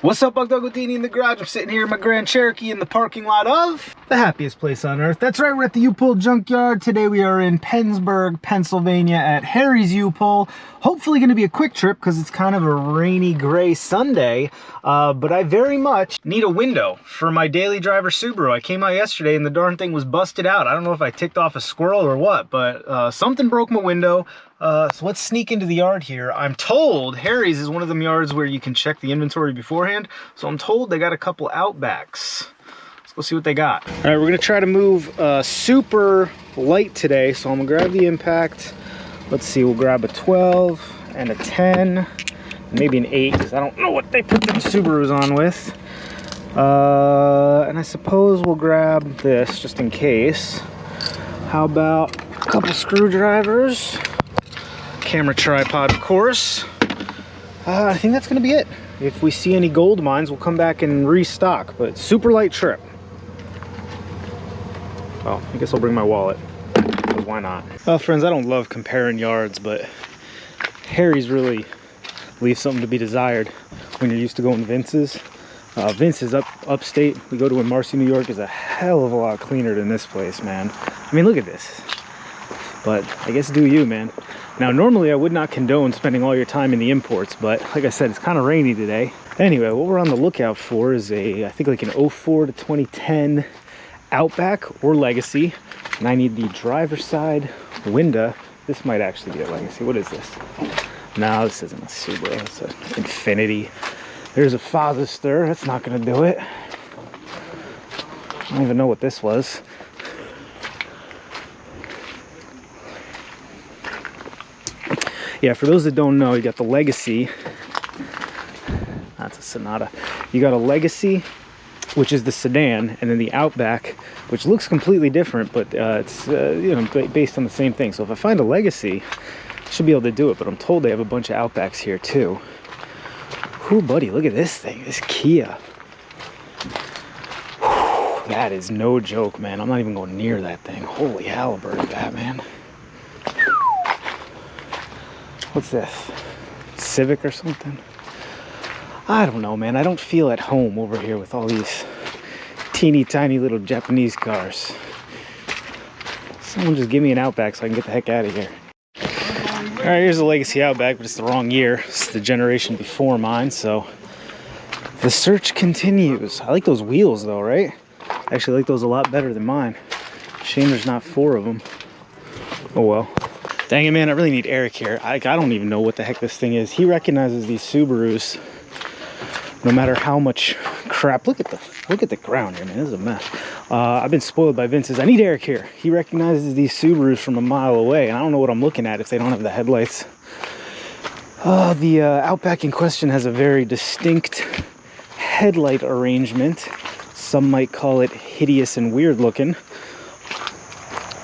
What's up, Buck Dogotini in the garage? I'm sitting here in my Grand Cherokee in the parking lot of the happiest place on earth. That's right, we're at the U-Pull Junkyard. Today we are in Pennsburg, Pennsylvania at Harry's U-Pull. Hopefully going to be a quick trip because it's kind of a rainy, gray Sunday. But I very much need a window for my daily driver Subaru. I came out yesterday and the darn thing was busted out. I don't know if I ticked off a squirrel or what, but something broke my window. So let's sneak into the yard here. I'm told Harry's is one of them yards where you can check the inventory beforehand. So I'm told they got a couple Outbacks. Let's go see what they got. All right, we're gonna try to move super light today. So I'm gonna grab the Impact. Let's see, we'll grab a 12 and a 10, maybe an 8, because I don't know what they put them Subarus on with. And I suppose we'll grab this just in case. How about a couple screwdrivers? Camera tripod, of course. I think that's gonna be it. If we see any gold mines, we'll come back and restock, but super light trip. Oh, I guess I'll bring my wallet, because why not? Well, friends, I don't love comparing yards, but Harry's really leaves something to be desired when you're used to going Vince's. Vince's upstate, we go to in Marcy, New York, is a hell of a lot cleaner than this place, man. I mean, look at this. But I guess do you, man. Now, normally I would not condone spending all your time in the imports, but like I said, it's kind of rainy today. Anyway, what we're on the lookout for is I think like an 04 to 2010 Outback or Legacy. And I need the driver's side window. This might actually be a Legacy. What is this? No, this isn't a Subaru. It's an Infinity. There's a Father. That's not going to do it. I don't even know what this was. Yeah, for those that don't know, you got the Legacy. That's a Sonata. You got a Legacy, which is the sedan, and then the Outback, which looks completely different, but it's you know, based on the same thing. So if I find a Legacy, I should be able to do it. But I'm told they have a bunch of Outbacks here too. Whew, buddy, look at this thing, this Kia. Whew, that is no joke, man. I'm not even going near that thing. Holy Halliburton, Batman. What's this? Civic or something? I don't know, man. I don't feel at home over here with all these teeny tiny little Japanese cars. Someone just give me an Outback so I can get the heck out of here. All right, here's a Legacy Outback, but it's the wrong year. It's the generation before mine, so the search continues. I like those wheels though, right? I actually like those a lot better than mine. Shame there's not 4 of them. Oh well. Dang it, man, I really need Eric here. I don't even know what the heck this thing is. He recognizes these Subarus no matter how much crap. Look at the ground here, man. This is a mess. I've been spoiled by Vince's. I need Eric here. He recognizes these Subarus from a mile away, and I don't know what I'm looking at if they don't have the headlights. The Outback in question has a very distinct headlight arrangement. Some might call it hideous and weird looking.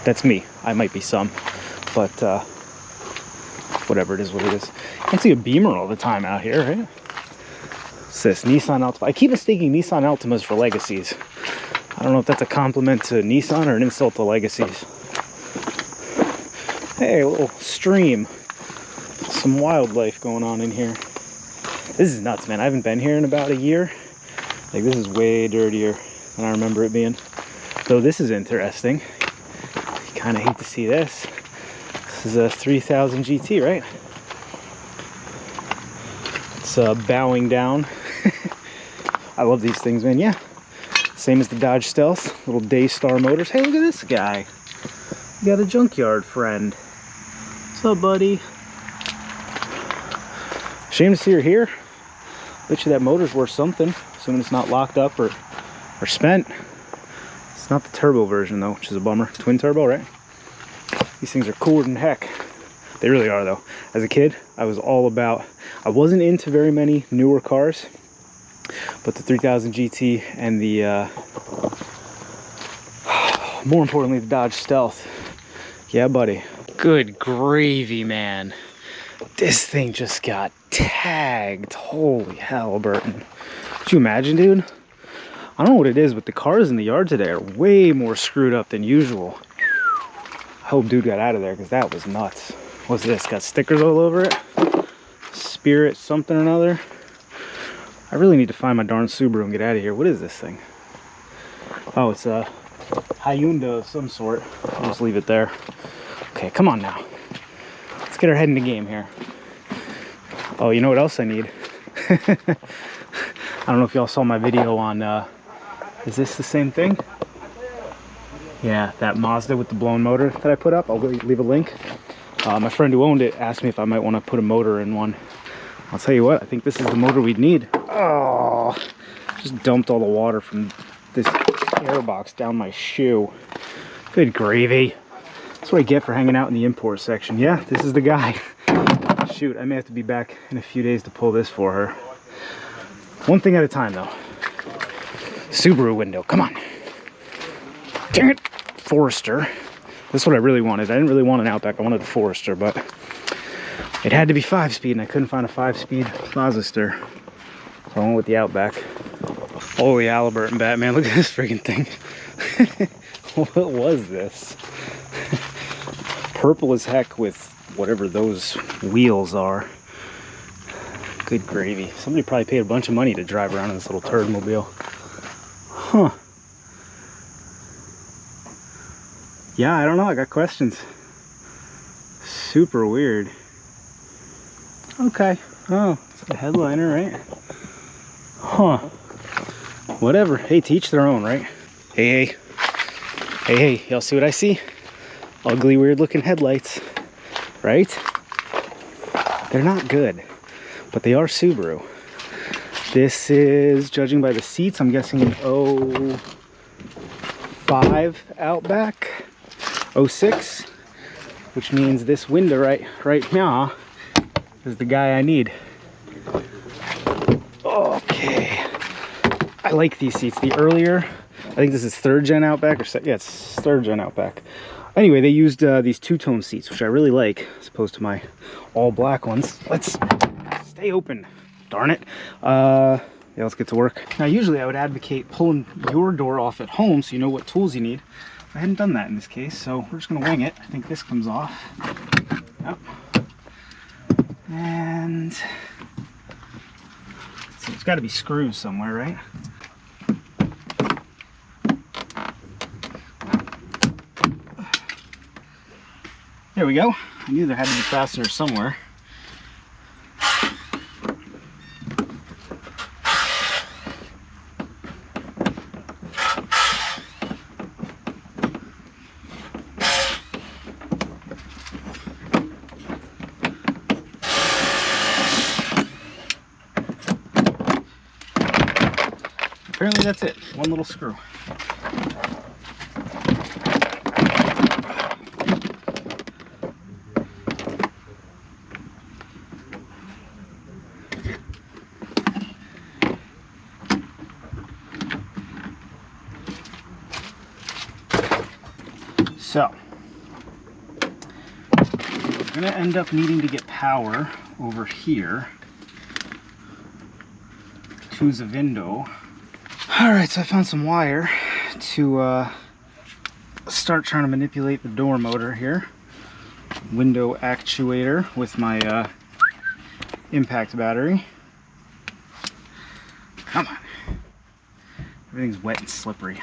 That's me. I might be some. But whatever, it is what it is. I can see a Beamer all the time out here, right? What's this? Nissan Altima. I keep mistaking Nissan Altimas for Legacies. I don't know if that's a compliment to Nissan or an insult to Legacies. Hey, a little stream. Some wildlife going on in here. This is nuts, man. I haven't been here in about a year. Like, this is way dirtier than I remember it being. So this is interesting. You kind of hate to see this. This is a 3000 GT, right? It's bowing down. I love these things, man. Yeah, same as the Dodge Stealth. Little Daystar Motors. Hey, look at this guy. You got a junkyard friend. What's up, buddy? Shame to see her here. Bet you that motor's worth something. Assuming it's not locked up or spent. It's not the turbo version though, which is a bummer. Twin turbo, right? These things are cooler than heck. They really are though. As a kid, I was all about, I wasn't into very many newer cars, but the 3000 GT and the, more importantly, the Dodge Stealth. Yeah, buddy. Good gravy, man. This thing just got tagged. Holy Halliburton. Could you imagine, dude? I don't know what it is, but the cars in the yard today are way more screwed up than usual. I hope dude got out of there because that was nuts. What's this? Got stickers all over it? Spirit something or another. I really need to find my darn Subaru and get out of here. What is this thing? Oh, it's a Hyundai of some sort. I'll just leave it there. Okay, come on now. Let's get our head in the game here. Oh, you know what else I need? I don't know if y'all saw my video on, is this the same thing? Yeah, that Mazda with the blown motor that I put up. I'll leave a link. My friend who owned it asked me if I might want to put a motor in one. I'll tell you what, I think this is the motor we'd need. Oh, just dumped all the water from this air box down my shoe. Good gravy. That's what I get for hanging out in the import section. Yeah, this is the guy. Shoot, I may have to be back in a few days to pull this for her. One thing at a time, though. Subaru window, come on. Dang it, Forester. This is what I really wanted. I didn't really want an Outback, I wanted a Forester, but it had to be 5-speed, and I couldn't find a 5-speed Mazda. So I went with the Outback. Holy Halliburton, Batman, look at this freaking thing. What was this? Purple as heck with whatever those wheels are. Good gravy. Somebody probably paid a bunch of money to drive around in this little turd mobile. Huh. Yeah, I don't know. I got questions. Super weird. Okay. Oh, it's a headliner, right? Huh. Whatever. Hey, to each their own, right? Hey, hey. Hey, hey. Y'all see what I see? Ugly, weird looking headlights. Right? They're not good, but they are Subaru. This is, judging by the seats, I'm guessing an 05 Outback, 06, which means this window right now is the guy I need. Okay, I like these seats. The earlier, I think this is 3rd gen Outback, or yeah, it's 3rd gen Outback. Anyway, they used these two-tone seats, which I really like, as opposed to my all-black ones. Let's stay open, darn it. Yeah, let's get to work. Now, usually I would advocate pulling your door off at home so you know what tools you need. I hadn't done that in this case, so we're just gonna wing it. I think this comes off. Yep. And so it's gotta be screws somewhere, right? There we go. I knew there had to be fasteners somewhere. Apparently that's it. One little screw. So, we're going to end up needing to get power over here to the window. Alright, so I found some wire to start trying to manipulate the door motor here. Window actuator with my impact battery. Come on. Everything's wet and slippery.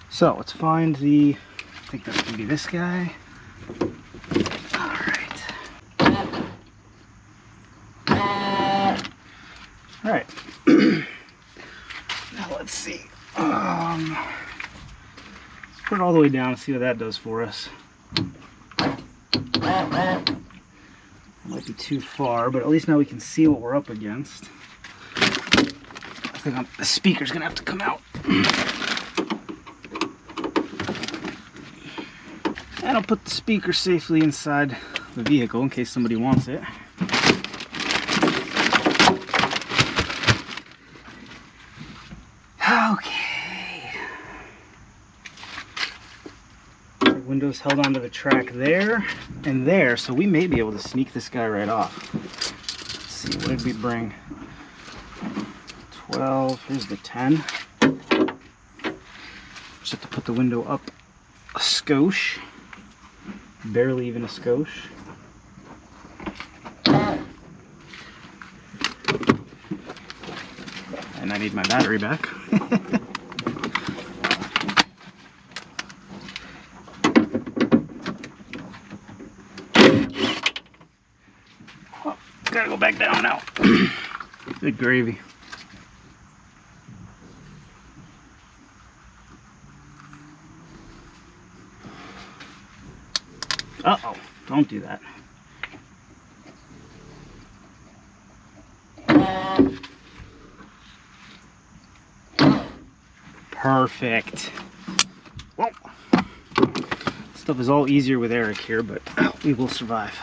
So let's find the, I think that's gonna be this guy. All right. All right. Now let's see. Let's put it all the way down and see what that does for us. Might be too far, but at least now we can see what we're up against. I think the speaker's gonna have to come out. And I'll put the speaker safely inside the vehicle in case somebody wants it. Okay. The window's held onto the track there and there, so we may be able to sneak this guy right off. Let's see, what did we bring? 12, here's the 10. Just have to put the window up a skosh. Barely even a skosh. And I need my battery back. Oh, gotta go back down now. Good gravy. Uh-oh, don't do that. Perfect. Well, stuff is all easier with Eric here, but we will survive.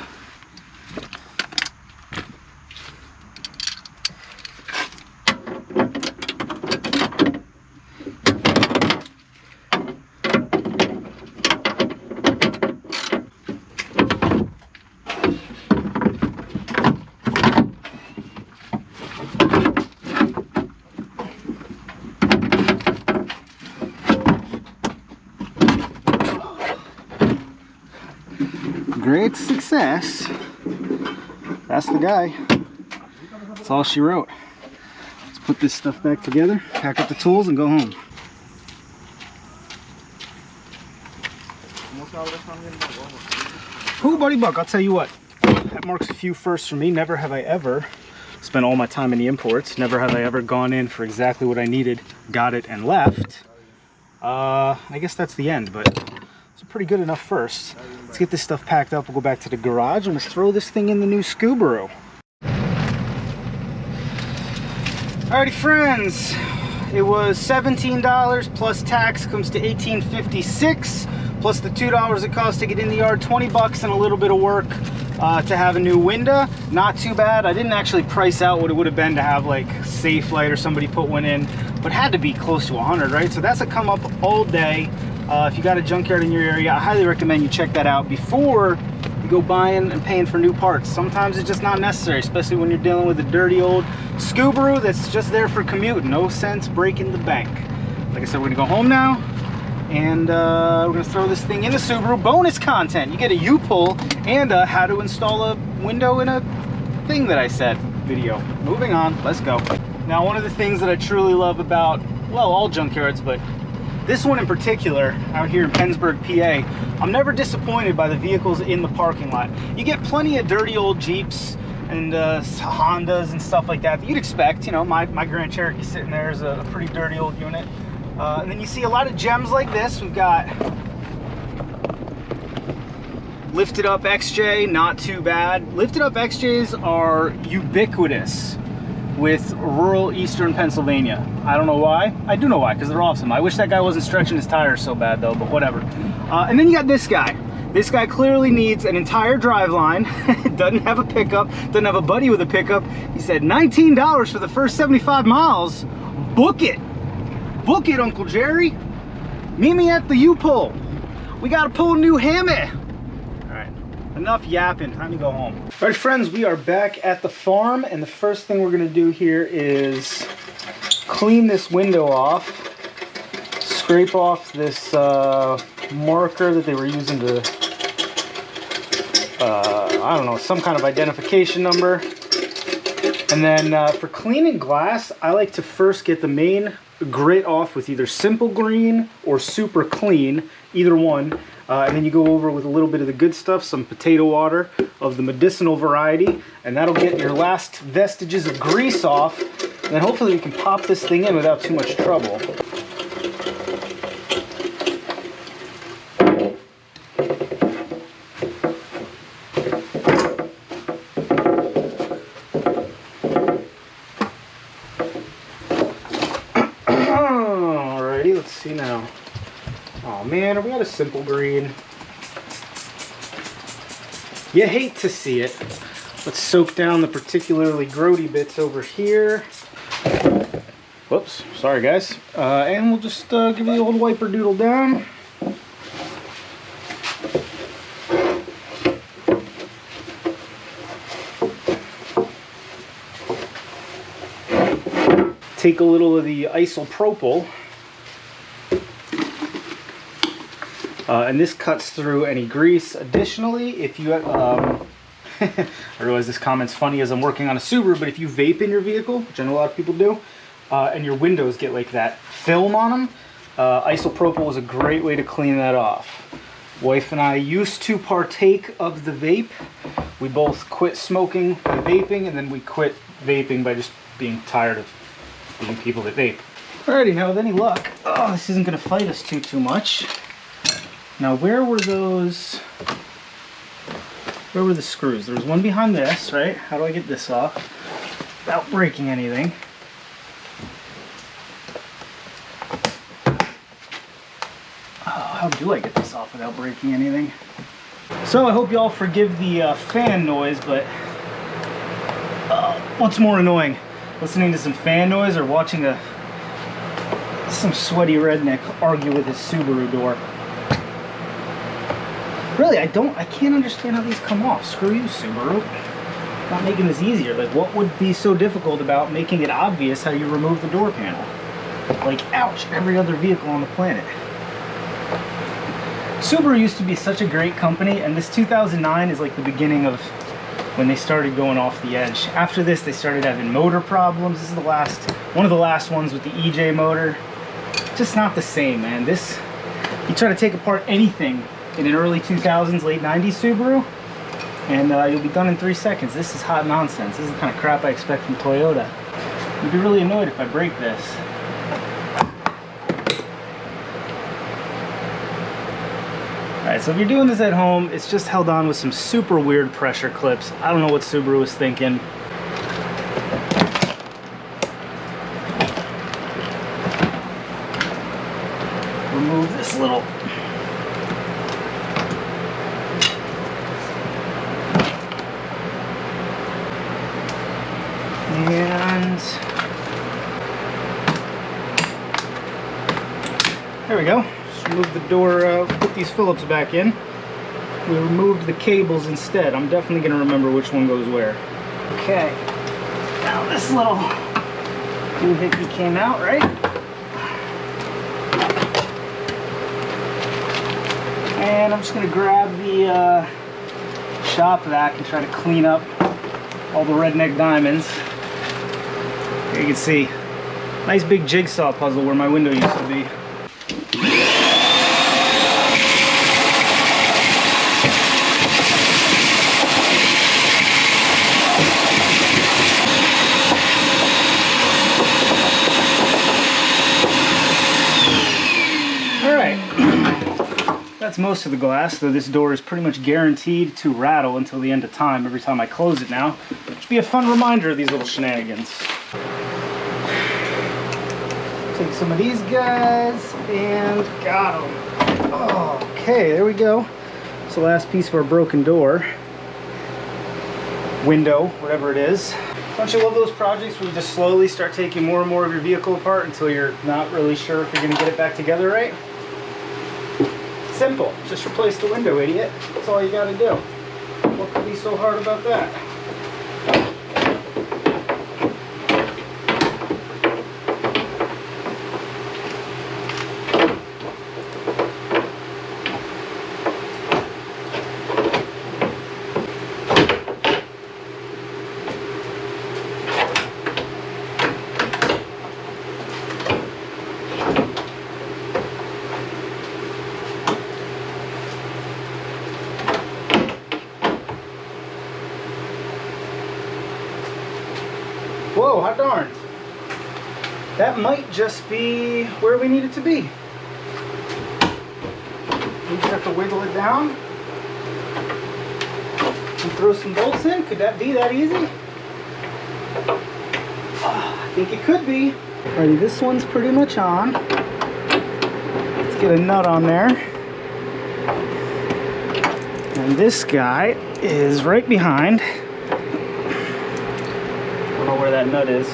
Great success. That's the guy. That's all she wrote. Let's put this stuff back together, pack up the tools, and go home. Ooh, buddy buck, I'll tell you what. That marks a few firsts for me. Never have I ever spent all my time in the imports. Never have I ever gone in for exactly what I needed, got it, and left. I guess that's the end, but it's a pretty good enough first. Let's get this stuff packed up. We'll go back to the garage and let's throw this thing in the new Subaru. Alrighty, friends. It was $17 plus tax comes to $18.56, plus the $2 it costs to get in the yard, 20 bucks and a little bit of work to have a new window. Not too bad. I didn't actually price out what it would have been to have like Safe Light or somebody put one in, but had to be close to 100, right? So that's a come up all day. If you got a junkyard in your area, I highly recommend you check that out before you go buying and paying for new parts. Sometimes it's just not necessary, especially when you're dealing with a dirty old Subaru that's just there for commute. No sense breaking the bank. Like I said, we're gonna go home now, and we're gonna throw this thing in the Subaru. Bonus content, you get a U-pull and how to install a window in a thing that I said video. Moving on, let's go. Now, one of the things that I truly love about, well, all junkyards, but this one in particular, out here in Pennsburg, PA, I'm never disappointed by the vehicles in the parking lot. You get plenty of dirty old Jeeps and Hondas and stuff like that you'd expect. You know, my Grand Cherokee sitting there is a pretty dirty old unit. And then you see a lot of gems like this. We've got lifted up XJ, not too bad. Lifted up XJs are ubiquitous with rural eastern Pennsylvania. I don't know why. I do know why, because they're awesome. I wish that guy wasn't stretching his tires so bad though, but whatever. And then you got this guy. This guy clearly needs an entire driveline. Doesn't have a pickup, doesn't have a buddy with a pickup. He said $19 for the first 75 miles. Book it. Book it, Uncle Jerry. Meet me at the U-pull. We gotta pull a new hammer. Enough yapping, time to go home. All right, friends, we are back at the farm, and the first thing we're gonna do here is clean this window off, scrape off this marker that they were using to, I don't know, some kind of identification number. And then for cleaning glass, I like to first get the main grit off with either simple green or super clean, either one. And then you go over with a little bit of the good stuff, some potato water of the medicinal variety, and that'll get your last vestiges of grease off. And then hopefully we can pop this thing in without too much trouble. Alrighty, let's see now. Oh man, are we at a simple green? You hate to see it. Let's soak down the particularly grody bits over here. Whoops, sorry guys. And we'll just give you the old wiper doodle down. Take a little of the isopropyl. And this cuts through any grease. Additionally, if you I realize this comment's funny as I'm working on a Subaru, but if you vape in your vehicle, which I know a lot of people do, and your windows get like that film on them, isopropyl is a great way to clean that off. Wife and I used to partake of the vape. We both quit smoking by vaping, and then we quit vaping by just being tired of being people that vape. Alrighty, now with any luck, oh, this isn't gonna fight us too much. Now where were the screws? There was one behind this, right? How do I get this off without breaking anything? Oh, how do I get this off without breaking anything? So I hope you all forgive the fan noise, but what's more annoying? Listening to some fan noise or watching some sweaty redneck argue with his Subaru door. Really, I can't understand how these come off. Screw you, Subaru. Not making this easier. Like, what would be so difficult about making it obvious how you remove the door panel? Like, ouch, every other vehicle on the planet. Subaru used to be such a great company, and this 2009 is like the beginning of when they started going off the edge. After this, they started having motor problems. This is one of the last ones with the EJ motor. Just not the same, man. You try to take apart anything in an early 2000s, late 90s Subaru, and you'll be done in 3 seconds. This is hot nonsense. This is the kind of crap I expect from Toyota. You'd be really annoyed if I break this. Alright, so if you're doing this at home, it's just held on with some super weird pressure clips. I don't know what Subaru was thinking. Remove this little and there we go. Just remove the door, put these Phillips back in. We removed the cables instead. I'm definitely going to remember which one goes where. Okay, now this little doohickey came out, right? And I'm just going to grab the shop vac and try to clean up all the redneck diamonds. Here you can see, nice big jigsaw puzzle where my window used to be. That's most of the glass, though this door is pretty much guaranteed to rattle until the end of time every time I close it now. Should be a fun reminder of these little shenanigans. Take some of these guys and got them. Okay, there we go. It's the last piece of our broken door. Window, whatever it is. Don't you love those projects where you just slowly start taking more and more of your vehicle apart until you're not really sure if you're going to get it back together right? Simple. Just replace the window, idiot. That's all you gotta do. What could be so hard about that? Whoa, hot darn. That might just be where we need it to be. We just have to wiggle it down and throw some bolts in. Could that be that easy? I think it could be. Alrighty, this one's pretty much on. Let's get a nut on there. And this guy is right behind. I don't know where that nut is.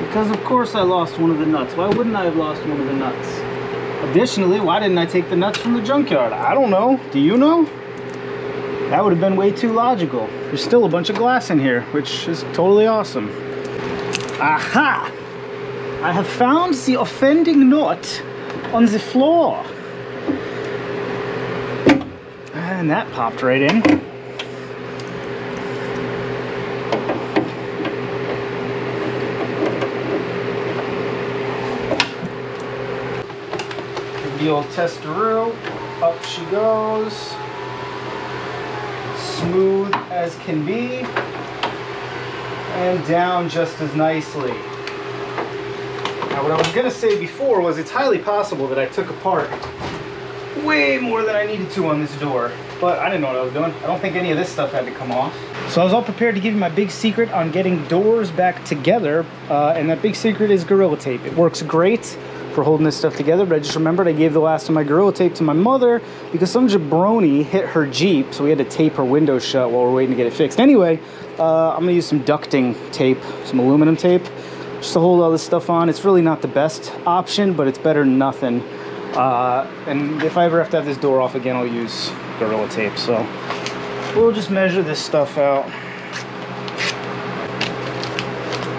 Because of course I lost one of the nuts. Why wouldn't I have lost one of the nuts? Additionally, why didn't I take the nuts from the junkyard? I don't know. Do you know? That would have been way too logical. There's still a bunch of glass in here, which is totally awesome. Aha! I have found the offending knot on the floor. And that popped right in. The old testeroo, up she goes. Smooth as can be. And down just as nicely. Now what I was gonna say before was it's highly possible that I took apart way more than I needed to on this door, but I didn't know what I was doing. I don't think any of this stuff had to come off. So I was all prepared to give you my big secret on getting doors back together, and that big secret is Gorilla Tape. It works great for holding this stuff together, but I just remembered I gave the last of my Gorilla Tape to my mother because some jabroni hit her Jeep, so we had to tape her window shut while we're waiting to get it fixed. Anyway, I'm gonna use some ducting tape, some aluminum tape, just to hold all this stuff on. It's really not the best option, but it's better than nothing. And if I ever have to have this door off again, I'll use Gorilla Tape. So we'll just measure this stuff out.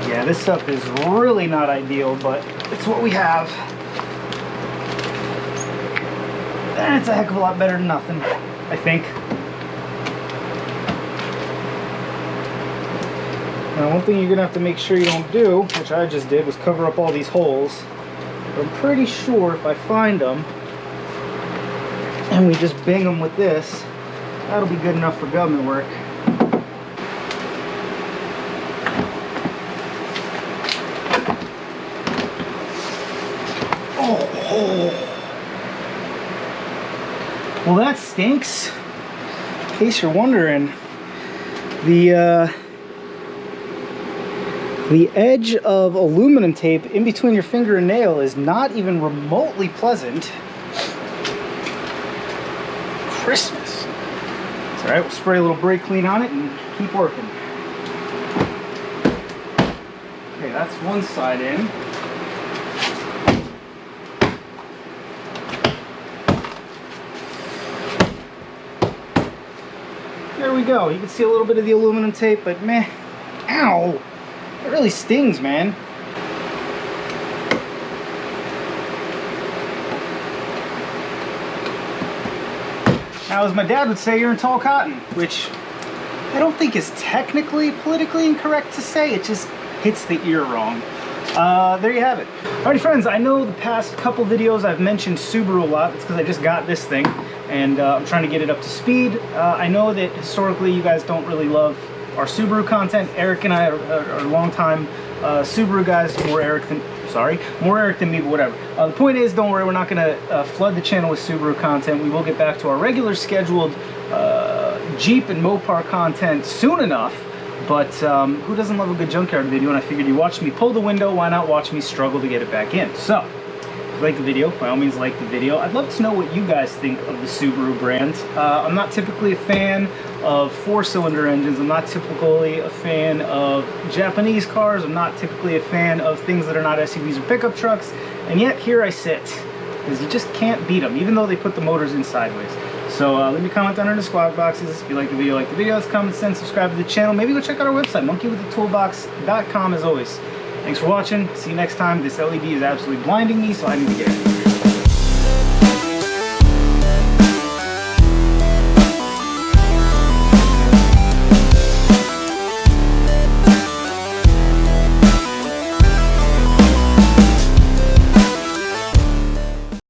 Yeah, this stuff is really not ideal, but it's what we have. And it's a heck of a lot better than nothing, I think. Now, one thing you're gonna have to make sure you don't do, which I just did, was cover up all these holes. But I'm pretty sure if I find them and we just bang them with this, that'll be good enough for government work. Well, that stinks. In case you're wondering, the edge of aluminum tape in between your finger and nail is not even remotely pleasant. Christmas. It's all right, we'll spray a little brake clean on it and keep working. Okay, that's one side in. There we go. You can see a little bit of the aluminum tape, but meh. Ow! It really stings, man. Now, as my dad would say, you're in tall cotton, which I don't think is technically politically incorrect to say. It just hits the ear wrong. There you have it. Alrighty, friends, I know the past couple videos I've mentioned Subaru a lot. It's because I just got this thing, and I'm trying to get it up to speed. I know that historically you guys don't really love our Subaru content. Eric and I are longtime Subaru guys, more Eric than me, but whatever. The point is, don't worry, we're not going to flood the channel with Subaru content. We will get back to our regular scheduled Jeep and Mopar content soon enough, but who doesn't love a good junkyard video? And I figured you watched me pull the window, why not watch me struggle to get it back in? So, if you like the video, by all means like the video. I'd love to know what you guys think of the Subaru brand. I'm not typically a fan of 4-cylinder engines. I'm not typically a fan of Japanese cars. I'm not typically a fan of things that are not SUVs or pickup trucks. And yet here I sit, because you just can't beat them, even though they put the motors in sideways. So leave me a comment down in the squad boxes. If you like the video, it's comment, send, subscribe to the channel. Maybe go check out our website, monkeywiththetoolbox.com, as always. Thanks for watching. See you next time. This LED is absolutely blinding me, so I need to get it.